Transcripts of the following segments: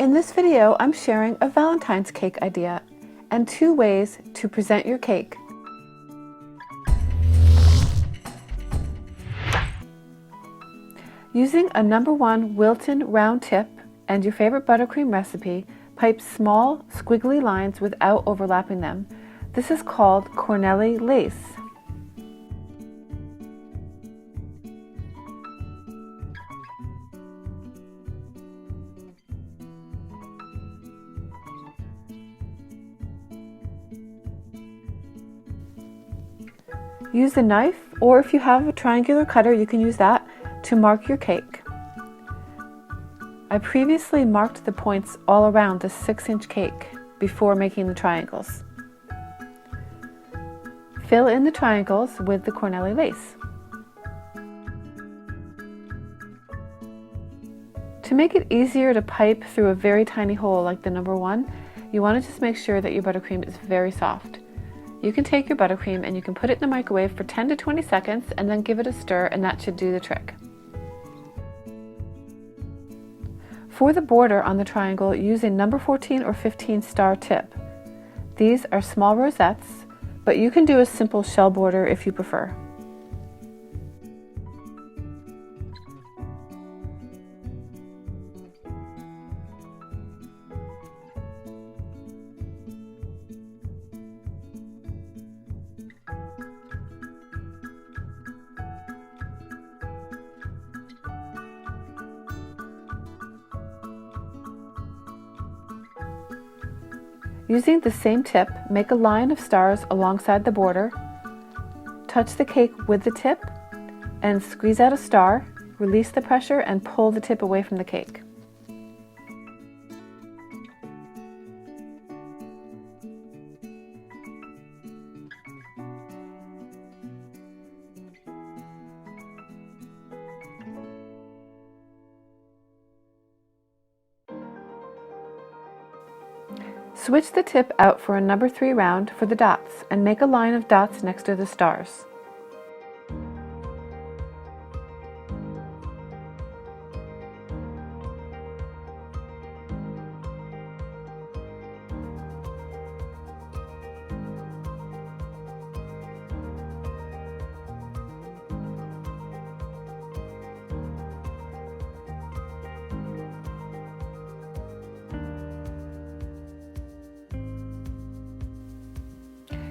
In this video, I'm sharing a Valentine's cake idea and 2 ways to present your cake. Using a No. 1 Wilton round tip and your favorite buttercream recipe, pipe small, squiggly lines without overlapping them. This is called Corneli lace. Use a knife, or if you have a triangular cutter, you can use that to mark your cake. I previously marked the points all around the 6-inch cake before making the triangles. Fill in the triangles with the Corneli lace. To make it easier to pipe through a very tiny hole like the No. 1, you want to just make sure that your buttercream is very soft. You can take your buttercream and you can put it in the microwave for 10 to 20 seconds and then give it a stir, and that should do the trick. For the border on the triangle, use a No. 14 or 15 star tip. These are small rosettes, but you can do a simple shell border if you prefer. Using the same tip, make a line of stars alongside the border, touch the cake with the tip, and squeeze out a star, release the pressure, and pull the tip away from the cake. Switch the tip out for a No. 3 round for the dots and make a line of dots next to the stars.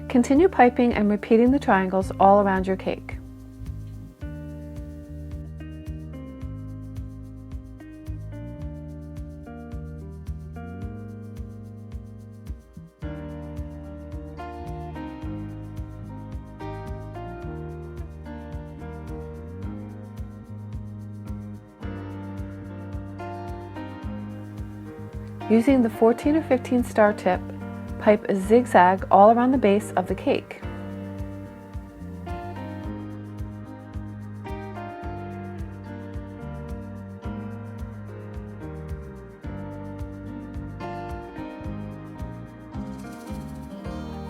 Continue piping and repeating the triangles all around your cake. Using the 14 or 15 star tip, pipe a zigzag all around the base of the cake.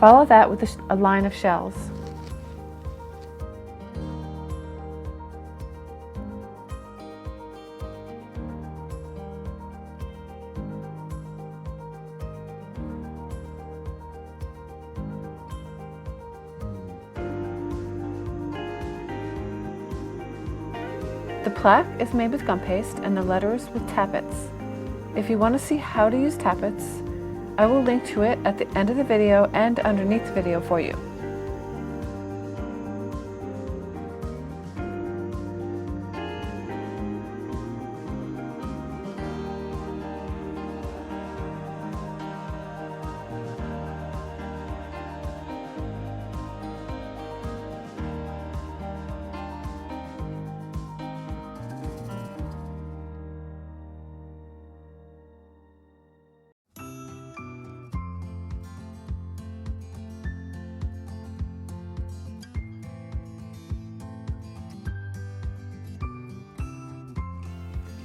Follow that with a line of shells. The plaque is made with gum paste and the letters with tappets. If you want to see how to use tappets, I will link to it at the end of the video and underneath the video for you.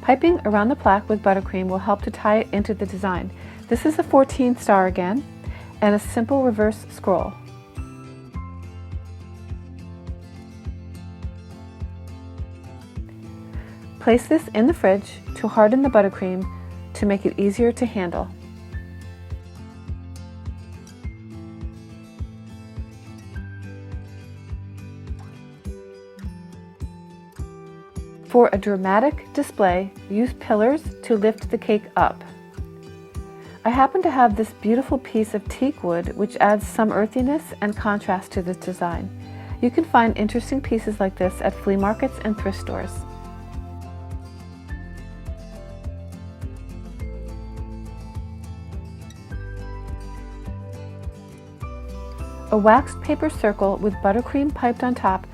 Piping around the plaque with buttercream will help to tie it into the design. This is a 14 star again, and a simple reverse scroll. Place this in the fridge to harden the buttercream to make it easier to handle. For a dramatic display, use pillars to lift the cake up. I happen to have this beautiful piece of teak wood which adds some earthiness and contrast to this design. You can find interesting pieces like this at flea markets and thrift stores. A waxed paper circle with buttercream piped on top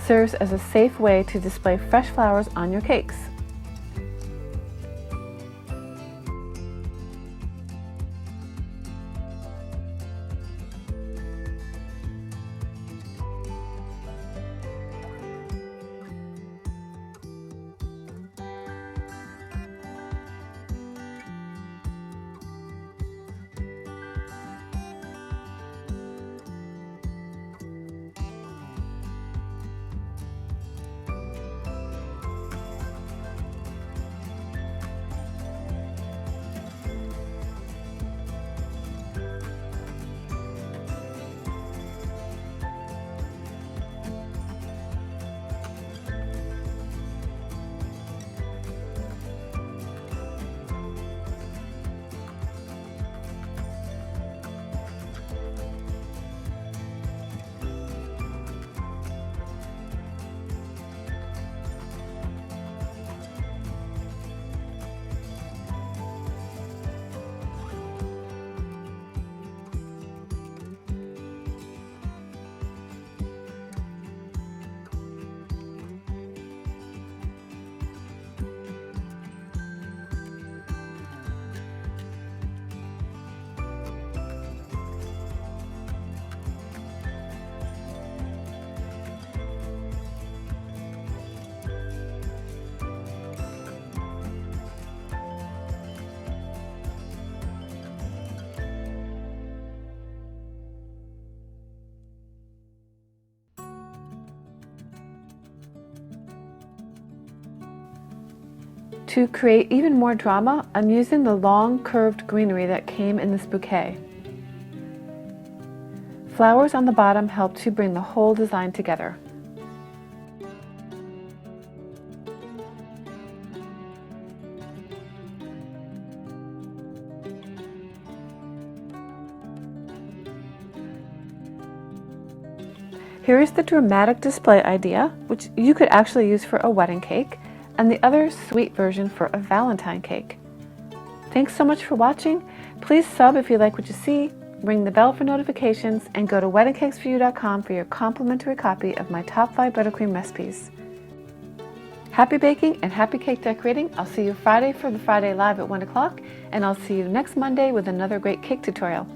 serves as a safe way to display fresh flowers on your cakes. To create even more drama, I'm using the long curved greenery that came in this bouquet. Flowers on the bottom help to bring the whole design together. Here is the dramatic display idea, which you could actually use for a wedding cake, and the other sweet version for a Valentine cake. Thanks so much for watching. Please sub if you like what you see, ring the bell for notifications, and go to weddingcakesforyou.com for your complimentary copy of my top 5 buttercream recipes. Happy baking and happy cake decorating. I'll see you Friday for the Friday Live at 1 o'clock, and I'll see you next Monday with another great cake tutorial.